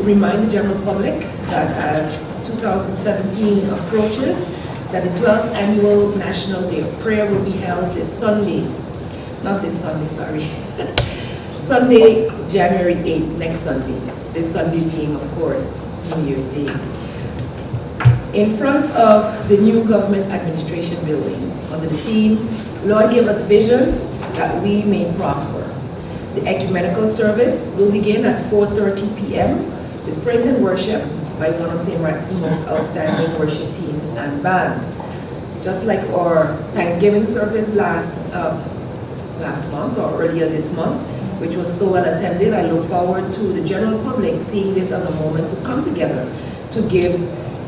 remind the general public that as 2017 approaches, that the 12th Annual National Day of Prayer will be held this Sunday. Not this Sunday, sorry. Sunday, January 8th, next Sunday. This Sunday being, of course, New Year's Day. In front of the new government administration building, under the theme, Lord give us vision that we may prosper. The ecumenical service will begin at 4:30 p.m. with praise and worship by one of St. Martin's most outstanding worship teams and band. Just like our Thanksgiving service last month or earlier this month, which was so well attended, I look forward to the general public seeing this as a moment to come together to give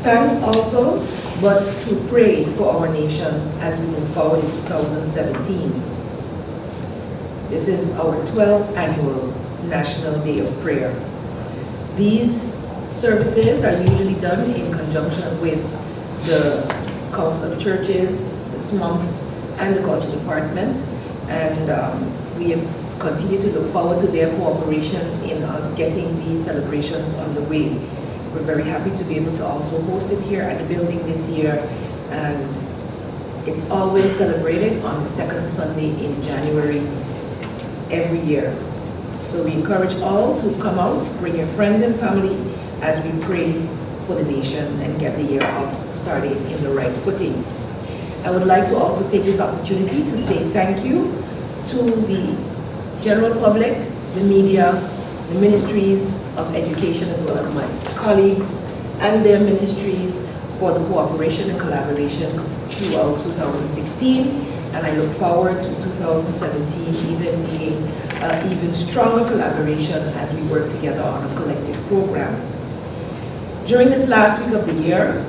thanks also, but to pray for our nation as we move forward in 2017. This is our 12th annual National Day of Prayer. These services are usually done in conjunction with the Council of Churches, the SMUMP, and the Culture Department, and we continue to look forward to their cooperation in us getting these celebrations underway. We're very happy to be able to also host it here at the building this year, and it's always celebrated on the second Sunday in January every year. So we encourage all to come out, bring your friends and family as we pray for the nation and get the year off started in the right footing. I would like to also take this opportunity to say thank you to the general public, the media, the ministries of education, as well as my colleagues and their ministries for the cooperation and collaboration throughout 2016. And I look forward to 2017 even being even stronger collaboration as we work together on a collective program. During this last week of the year,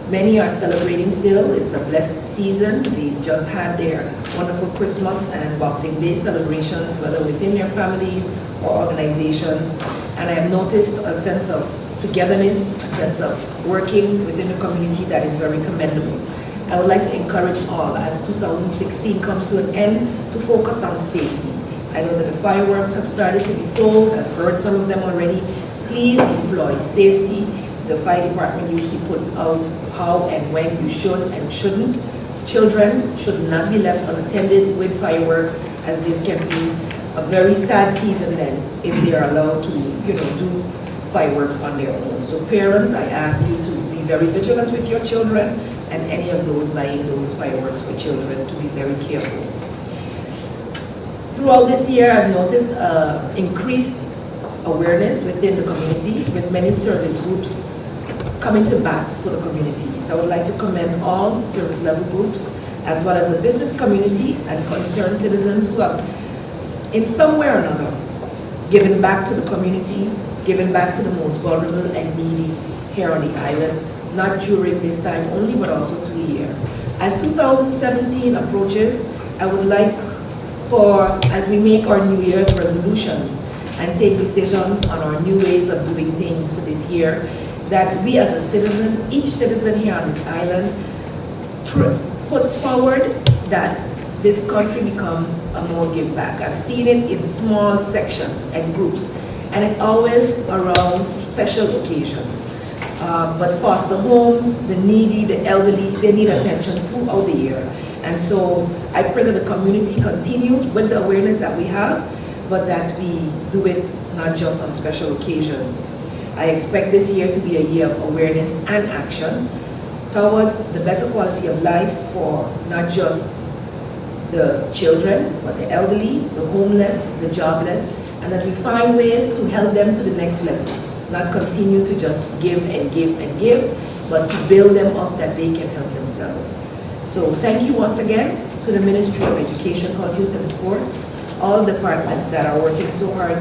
many are celebrating still. It's a blessed season. They just had their wonderful Christmas and Boxing Day celebrations, whether within their families or organizations. And I have noticed a sense of togetherness, a sense of working within the community that is very commendable. I would like to encourage all, as 2016 comes to an end, to focus on safety. I know that the fireworks have started to be sold. I've heard some of them already. Please employ safety. The fire department usually puts out how and when you should and shouldn't. Children should not be left unattended with fireworks, as this can be a very sad season then if they are allowed to, do fireworks on their own. So parents, I ask you to be very vigilant with your children, and any of those buying those fireworks for children to be very careful. Throughout this year, I've noticed increased awareness within the community, with many service groups coming to bat for the community. So I would like to commend all service level groups, as well as the business community and concerned citizens who have, in some way or another, given back to the community, given back to the most vulnerable and needy here on the island, not during this time only, but also through the year. As 2017 approaches, I would like for, as we make our New Year's resolutions and take decisions on our new ways of doing things for this year, that we as a citizen, each citizen here on this island, puts forward that this country becomes a more give back. I've seen it in small sections and groups, and it's always around special occasions. But foster homes, the needy, the elderly, they need attention throughout the year. And so I pray that the community continues with the awareness that we have, but that we do it not just on special occasions. I expect this year to be a year of awareness and action towards the better quality of life for not just the children, but the elderly, the homeless, the jobless, and that we find ways to help them to the next level. Not continue to just give and give and give, but to build them up that they can help themselves. So thank you once again to the Ministry of Education, Culture, Youth and Sports, all departments that are working so hard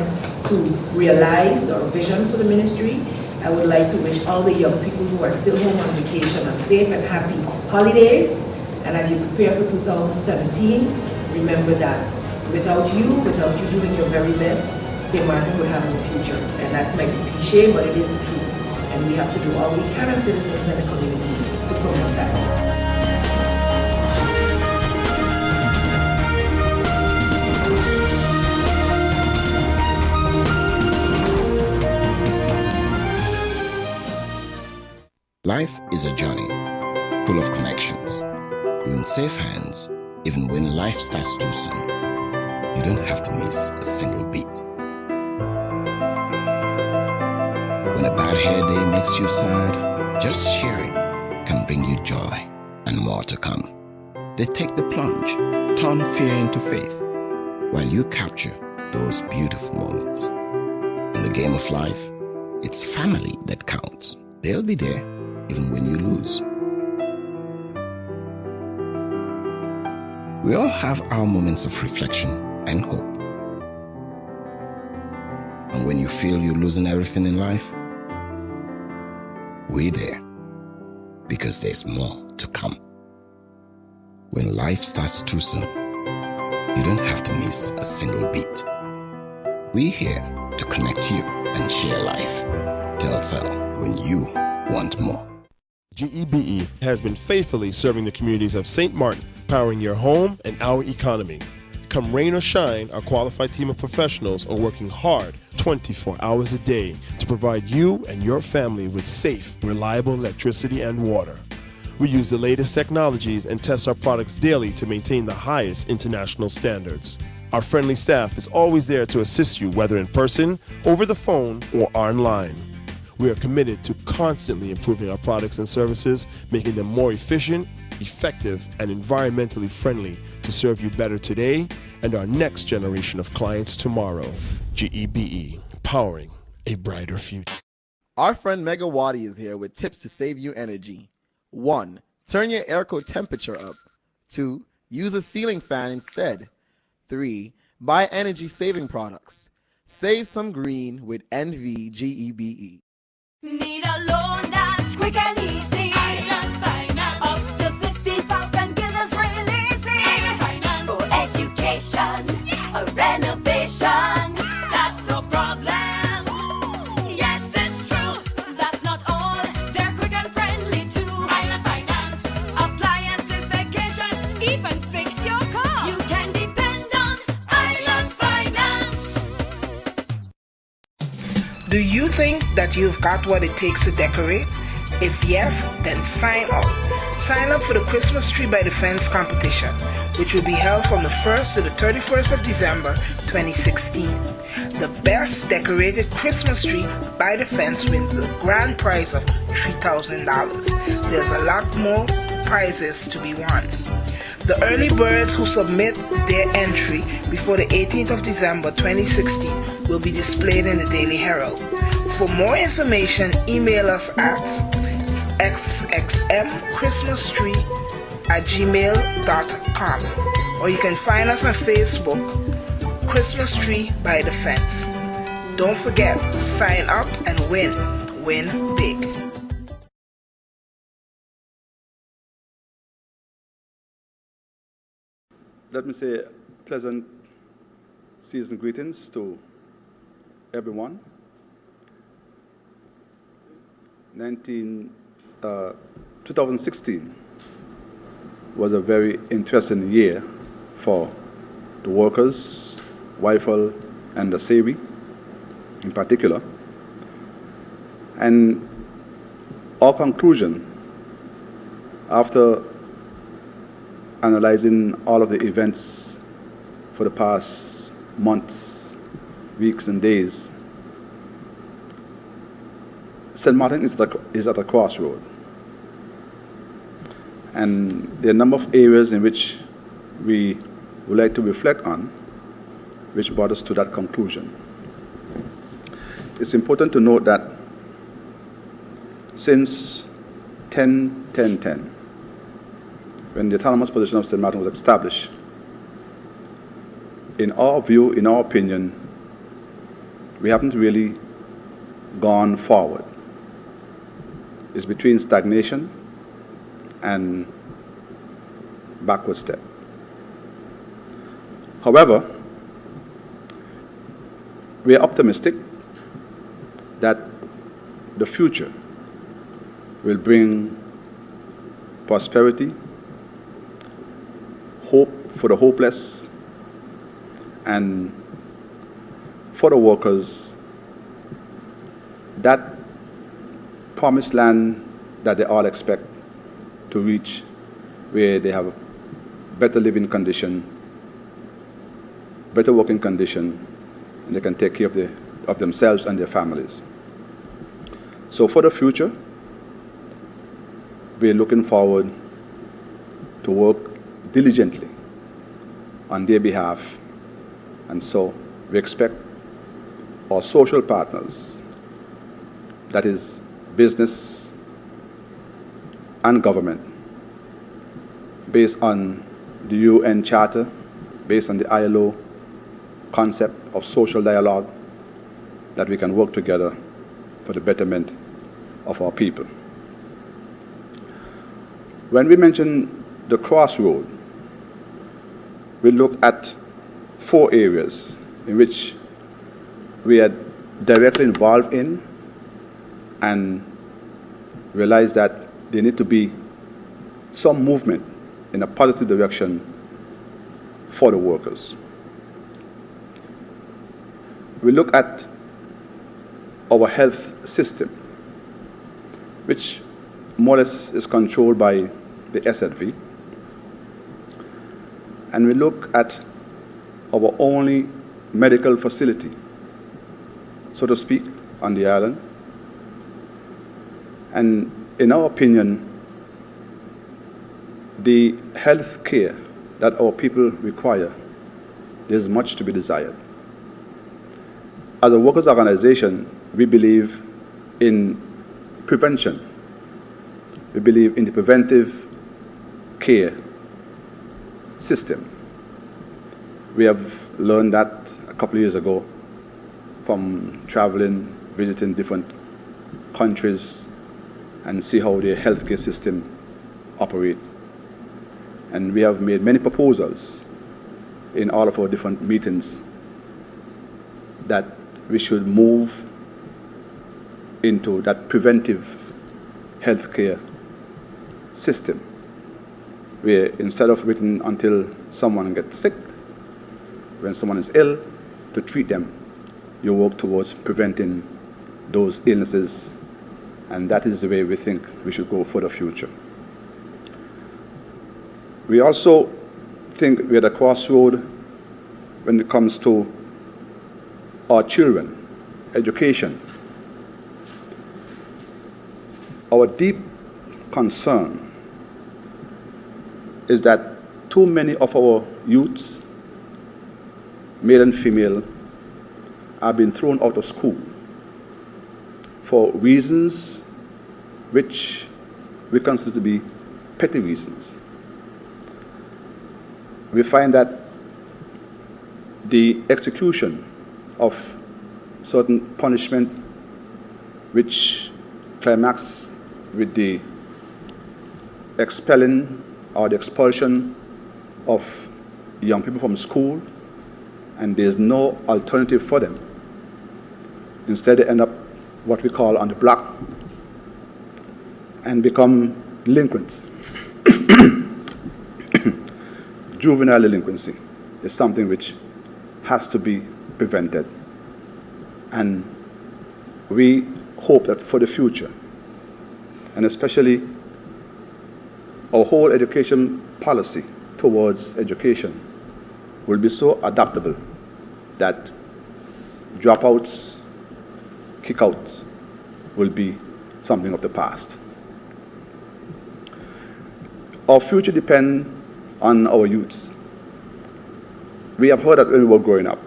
to realize our vision for the ministry. I would like to wish all the young people who are still home on vacation a safe and happy holidays. And as you prepare for 2017, remember that without you doing your very best, St. Martin would have no future. And that's might be cliche, but it is the truth. And we have to do all we can as citizens in the community to promote that. Life is a journey full of connections. You're in safe hands even when life starts too soon. You don't have to miss a single beat. When a bad hair day makes you sad, just sharing can bring you joy and more to come. They take the plunge, turn fear into faith, while you capture those beautiful moments. In the game of life, it's family that counts. They'll be there even when you lose. We all have our moments of reflection and hope. And when you feel you're losing everything in life, we're there because there's more to come. When life starts too soon, you don't have to miss a single beat. We're here to connect you and share life. Telcel, when you want more. GEBE has been faithfully serving the communities of St. Martin, powering your home and our economy. Come rain or shine, our qualified team of professionals are working hard 24 hours a day to provide you and your family with safe, reliable electricity and water. We use the latest technologies and test our products daily to maintain the highest international standards. Our friendly staff is always there to assist you, whether in person, over the phone, or online. We are committed to constantly improving our products and services, making them more efficient, effective, and environmentally friendly to serve you better today and our next generation of clients tomorrow. GEBE, powering a brighter future. Our friend Megawati is here with tips to save you energy. 1. Turn your airco temperature up. 2. Use a ceiling fan instead. 3. Buy energy-saving products. Save some green with NVGEBE. Need a loan that's quick and easy. Island Finance. Up to 50,000 guineas real easy. Island Finance. For education, a renovation. That's no problem. Yes, it's true. That's not all. They're quick and friendly too. Island Finance. Appliances, vacations, even fix your car. You can depend on Island Finance. Do you think that you've got what it takes to decorate? If yes, then sign up. Sign up for the Christmas Tree by the Fence competition, which will be held from the 1st to the 31st of December 2016. The best decorated Christmas tree by the Fence wins the grand prize of $3,000. There's a lot more prizes to be won. The early birds who submit their entry before the 18th of December 2016 will be displayed in the Daily Herald. For more information, email us at sxmchristmastree@gmail.com, or you can find us on Facebook, Christmas Tree by the Fence. Don't forget, sign up and win. Win big. Let me say pleasant season greetings to everyone. 2016 was a very interesting year for the workers, WIFL and the SAWI in particular. And our conclusion after analyzing all of the events for the past months, weeks, and days, St. Martin is at a crossroad. And there are a number of areas in which we would like to reflect on, which brought us to that conclusion. It's important to note that since 10-10-10, when the autonomous position of St. Martin was established, in our view, in our opinion, we haven't really gone forward. It's between stagnation and backward step. However, we are optimistic that the future will bring prosperity, hope for the hopeless, and for the workers, that promised land that they all expect to reach, where they have better living condition, better working condition, and they can take care of themselves and their families. So for the future, we're looking forward to work diligently on their behalf, and so we expect our social partners, that is business and government, based on the UN Charter, based on the ILO concept of social dialogue, that we can work together for the betterment of our people. When we mention the crossroad, we look at 4 areas in which we are directly involved in and realize that there need to be some movement in a positive direction for the workers. We look at our health system, which more or less is controlled by the SLV. And we look at our only medical facility, so to speak, on the island. And in our opinion, the health care that our people require, there's much to be desired. As a workers' organization, we believe in prevention. We believe in the preventive care system. We have learned that a couple of years ago from traveling, visiting different countries, and see how their healthcare system operates. And we have made many proposals in all of our different meetings that we should move into that preventive healthcare system, where instead of waiting until someone gets sick, when someone is ill, to treat them, you work towards preventing those illnesses, and that is the way we think we should go for the future. We also think we're at a crossroad when it comes to our children, education. Our deep concern is that too many of our youths, male and female, are being thrown out of school for reasons which we consider to be petty reasons. We find that the execution of certain punishment which climax with the expelling or the expulsion of young people from school, and there's no alternative for them. Instead, they end up what we call on the block and become delinquents. Juvenile delinquency is something which has to be prevented. And we hope that for the future, and especially our whole education policy towards education will be so adaptable that dropouts, kickouts will be something of the past. Our future depends on our youths. We have heard that when we were growing up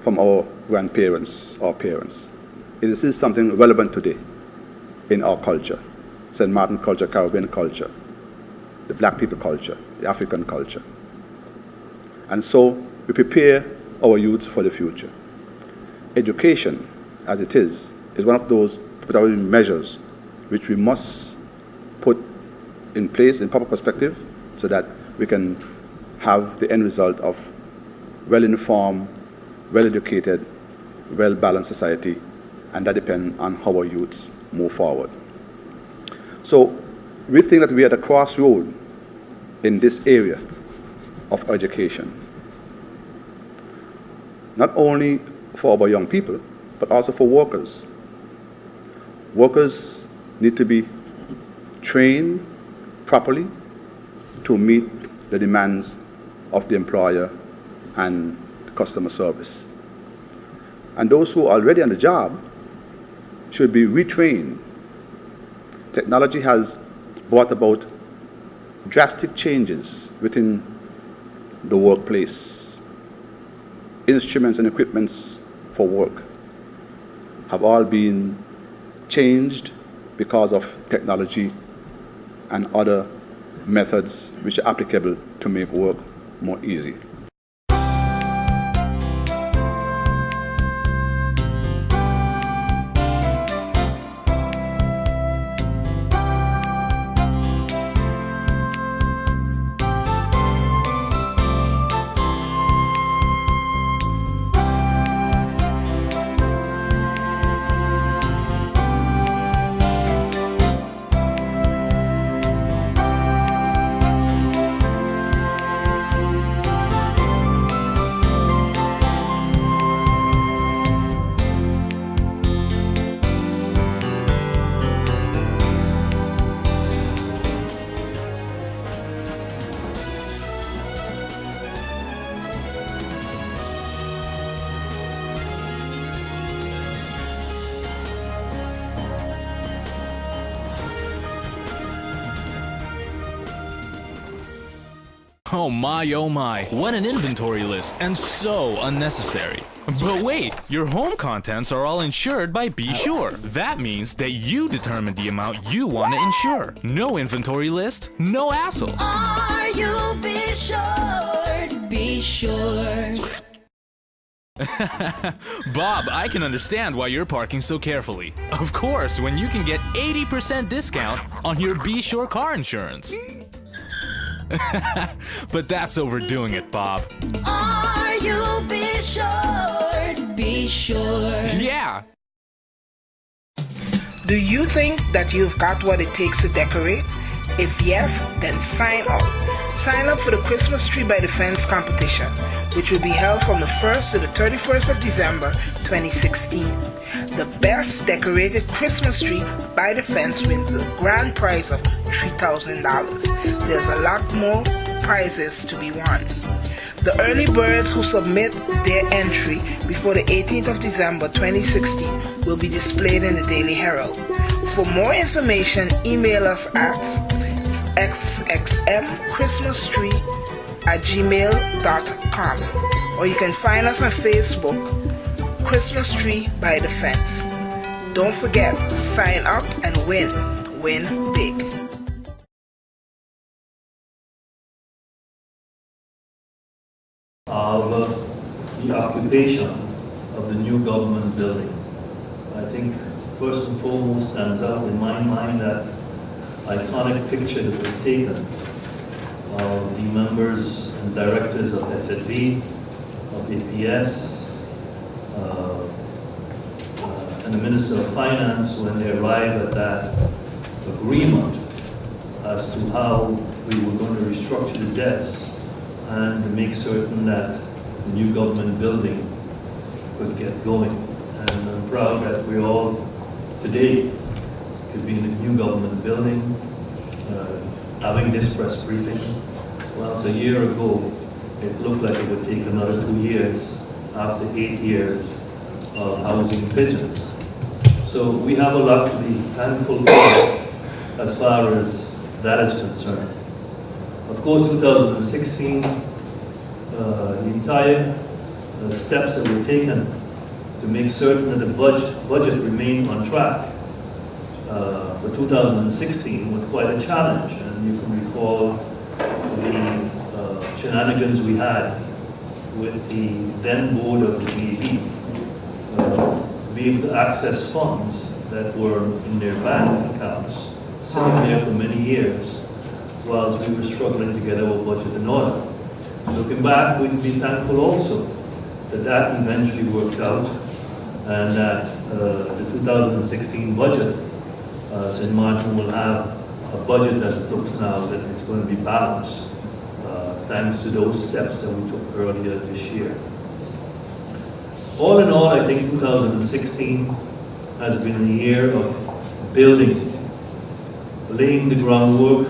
from our grandparents or parents. This is something relevant today in our culture, St. Martin culture, Caribbean culture, the black people culture, the African culture. And so we prepare our youth for the future. Education, as it is one of those preparatory measures which we must put in place in proper perspective so that we can have the end result of well-informed, well-educated, well-balanced society, and that depends on how our youths move forward. So we think that we are at a crossroad in this area of education, not only for our young people, but also for workers. Workers need to be train properly to meet the demands of the employer and customer service. And those who are already on the job should be retrained. Technology has brought about drastic changes within the workplace. Instruments and equipments for work have all been changed because of technology and other methods which are applicable to make work more easy. Oh my, what an inventory list, and so unnecessary. But wait, your home contents are all insured by Be Sure. That means that you determine the amount you want to insure. No inventory list, no hassle. Are you be sure? Be sure. Bob, I can understand why you're parking so carefully. Of course, when you can get 80% discount on your Be Sure car insurance. But that's overdoing it, Bob. Are you be sure? Be sure. Yeah. Do you think that you've got what it takes to decorate? If yes, then sign up. Sign up for the Christmas Tree by the Fence competition, which will be held from the 1st to the 31st of December 2016. The best decorated Christmas tree by the fence wins the grand prize of $3,000. There's a lot more prizes to be won. The early birds who submit their entry before the 18th of December 2016 will be displayed in the Daily Herald. For more information, email us at sxmchristmastree@gmail.com, or you can find us on Facebook, Christmas Tree by the Fence. Don't forget, sign up and win. Win big. Of the occupation of the new government building. I think first and foremost stands out in my mind that iconic picture that was taken of the members and directors of SLV, of APS, and the Minister of Finance when they arrived at that agreement as to how we were going to restructure the debts and to make certain that the new government building could get going. And I'm proud that we all today could be in the new government building, having this press briefing. Well, a year ago, it looked like it would take another 2 years after 8 years of housing pigeons. So we have a lot to be thankful for as far as that is concerned. Of course, 2016, the entire steps that were taken to make certain that the budget remained on track for 2016 was quite a challenge. And you can recall the shenanigans we had with the then board of the GAB, to be able to access funds that were in their bank accounts, sitting there for many years, whilst we were struggling to get our budget in order. Looking back, we can be thankful also that that eventually worked out, and that the 2016 budget, St. Martin will have a budget as it looks now that it's going to be balanced, thanks to those steps that we took earlier this year. All in all, I think 2016 has been a year of building laying the groundwork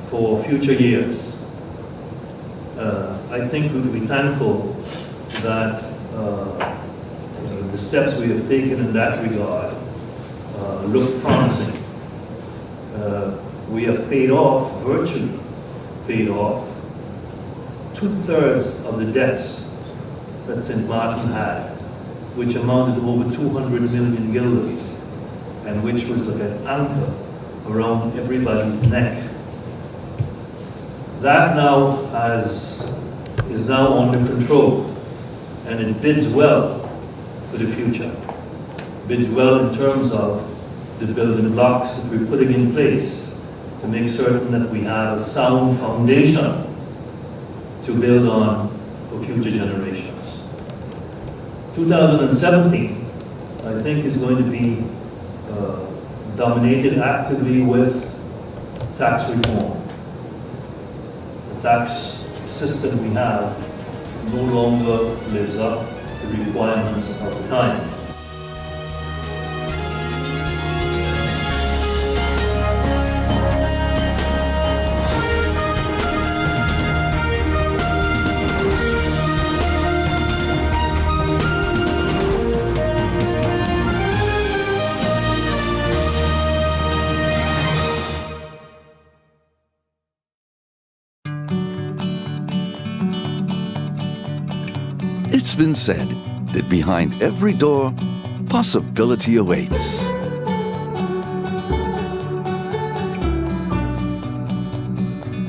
for future years. I think we could be thankful that the steps we have taken in that regard look promising. We have virtually paid off 2/3 of the debts that St. Martin had, which amounted to over 200 million guilders, and which was like an anchor around everybody's neck. That now is now under control, and it bids well for the future. Bids well in terms of the building blocks that we're putting in place to make certain that we have a sound foundation to build on for future generations. 2017, I think, is going to be dominated actively with tax reform. The tax system we have no longer lives up to the requirements of the time. It's been said that behind every door, possibility awaits.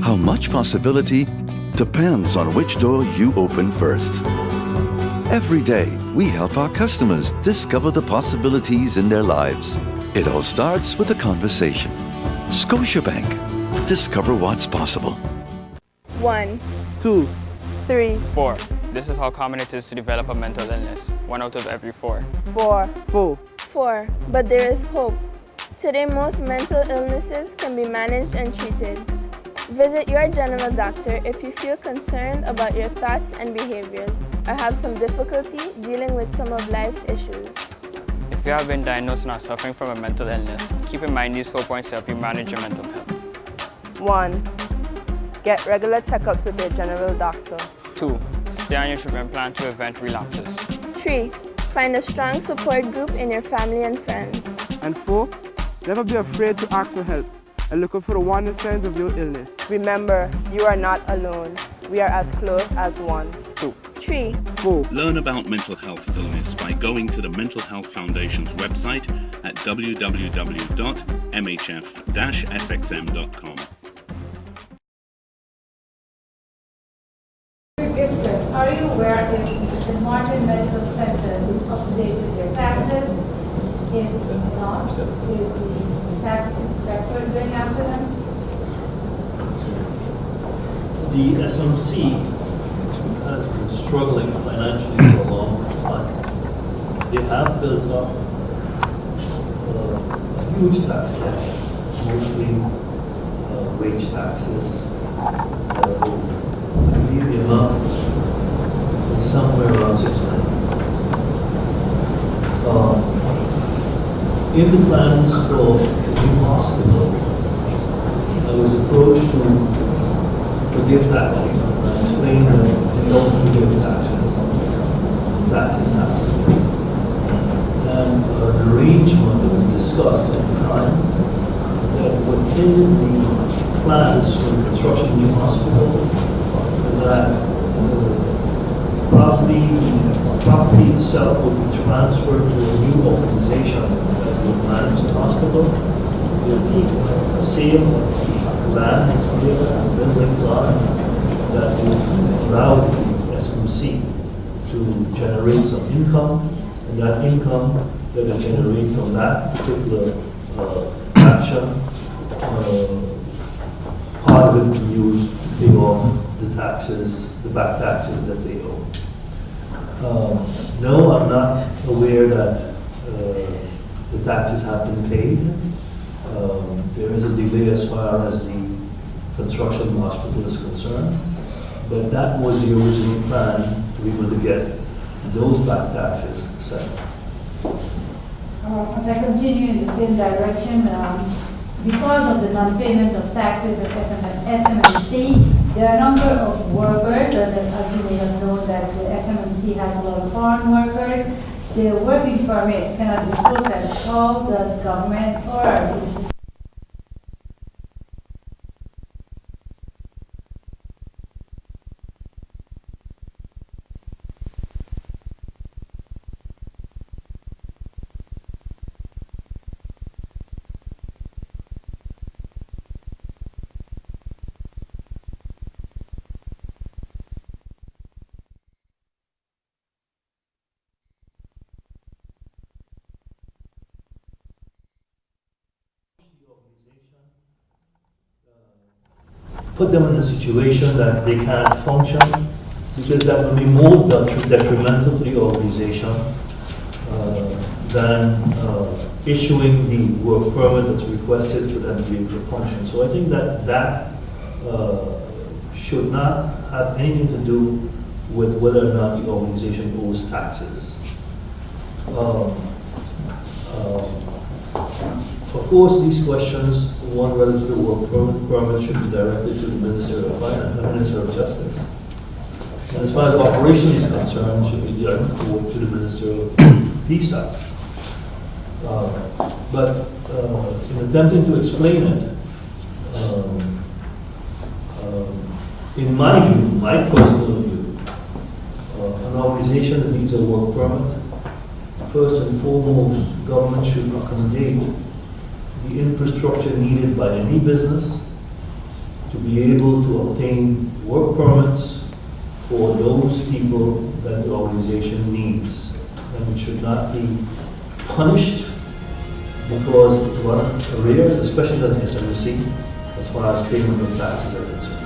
How much possibility depends on which door you open first. Every day, we help our customers discover the possibilities in their lives. It all starts with a conversation. Scotiabank. Discover what's possible. 1, 2, 3, 4. This is how common it is to develop a mental illness. 1 out of every 4. 4, 4. 4. But there is hope. Today, most mental illnesses can be managed and treated. Visit your general doctor if you feel concerned about your thoughts and behaviors or have some difficulty dealing with some of life's issues. If you have been diagnosed and are suffering from a mental illness, keep in mind these 4 points to help you manage your mental health. 1. Get regular checkups with your general doctor. 2. Stay on your treatment plan to prevent relapses. 3. Find a strong support group in your family and friends. And 4. Never be afraid to ask for help and look out for the warning signs of your illness. Remember, you are not alone. We are as close as one. 2. 3. 4. Learn about mental health illness by going to the Mental Health Foundation's website at www.mhf-sxm.com. Are you aware if the St. Martin Medical Center is up to date with their taxes? If not, is the tax inspector going after them? The SMC has been struggling financially for a long time. They have built up a huge tax debt, mostly wage taxes. I believe the amount is somewhere around 6 million. In the plans for the new hospital, I was approached to forgive taxes. I explained that they don't forgive taxes. Taxes have to be paid. And the arrangement was discussed at the time that within the plans for the construction of the new hospital, that the property itself will be transferred to a new organization that will manage the hospital. There will be a sale of land here and buildings on that will allow the SMC to generate some income, and that income that it generates from that particular action, part of it to use to pay off the taxes, the back taxes that they owe. No, I'm not aware that the taxes have been paid. There is a delay as far as the construction of the hospital is concerned, but that was the original plan to be able to get those back taxes set. As I continue in the same direction, because of the non-payment of taxes of SMMC, there are a number of workers, as you may have known that the SMMC has a lot of foreign workers. The working permit cannot be processed. How does government or the put them in a situation that they can't function, because that will be more detrimental to the organization than issuing the work permit that's requested for them to be able to function. So I think that should not have anything to do with whether or not the organization owes taxes. Of course, these questions, one relative to the work permit, should be directed to the Minister of Finance and Minister of Justice. And as far as operation is concerned, should be directed to the Minister of Visa. But in attempting to explain it, in my view, my personal view, an organization that needs a work permit, first and foremost, government should accommodate the infrastructure needed by any business to be able to obtain work permits for those people that the organization needs. And it should not be punished because it runs arrears, especially on the SMC, as far as payment of taxes are concerned.